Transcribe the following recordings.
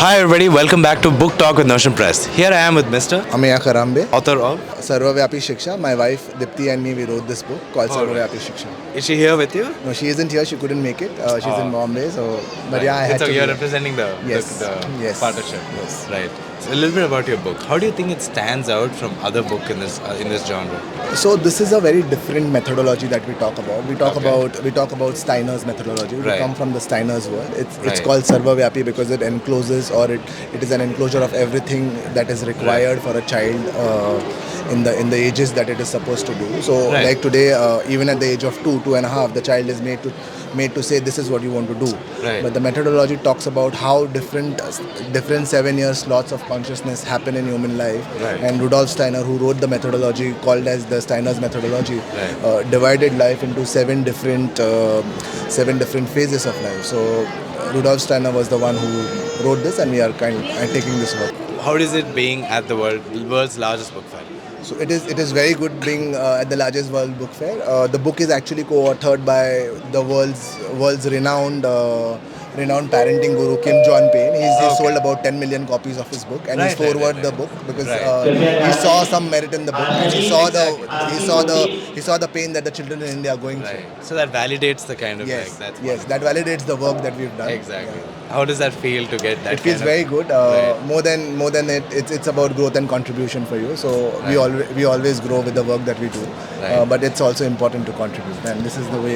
Hi everybody, welcome back to Book Talk with Notion Press. Here I am with Mr. Ameya, Karaambe, Author of. Sarvavyapi Shiksha. My wife Diptii and me, we wrote this book called All right. Sarvavyapi Shiksha. Is she here with you? No, she isn't here. She couldn't make it. She's in Bombay. So, but yeah, I had So to. you're be- representing the Yes. the Yes. partnership. Yes. Right. So a little bit about your book. How do you think it stands out from other book in this genre? So this is a very different methodology that we talk about. We talk about Steiner's methodology. We Right. come from the Steiner's world. It's Right. called Sarvavyapi because it encloses or it is an enclosure of everything that is required for a child in the ages that it is supposed to do. So Right. like today, even at the age of 2.5, the child is made to say this is what you want to do. Right. But the methodology talks about how different 7-year slots of consciousness happen in human life. Right. And Rudolf Steiner, who wrote the methodology called as the Steiner's methodology, Right. divided life into seven different phases of life. So Rudolf Steiner was the one who wrote this, and we are taking this work. How is it being at the world's largest book fair? So it is very good being at the largest world book fair. The book is actually co-authored by the world's renowned parenting guru Kim John Payne. He's sold about 10 million copies of his book, and he's forwarded the book because he saw some merit in the book. And he saw the pain that the children in India are going through. Right. So that validates the kind of Yes, that's yes, that validates the work that we've done. exactly. How does that feel to get that? It feels very good. More than it's about growth and contribution for you. So we always grow with the work that we do. Right. But it's also important to contribute, and this is the way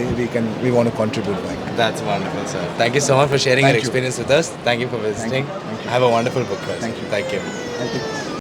we want to contribute back. That's wonderful, sir. Thank you so much for sharing Thank your you. experience with us. Thank you for visiting. Thank you. Have a wonderful book fest. Thank you. Thank you. Thank you.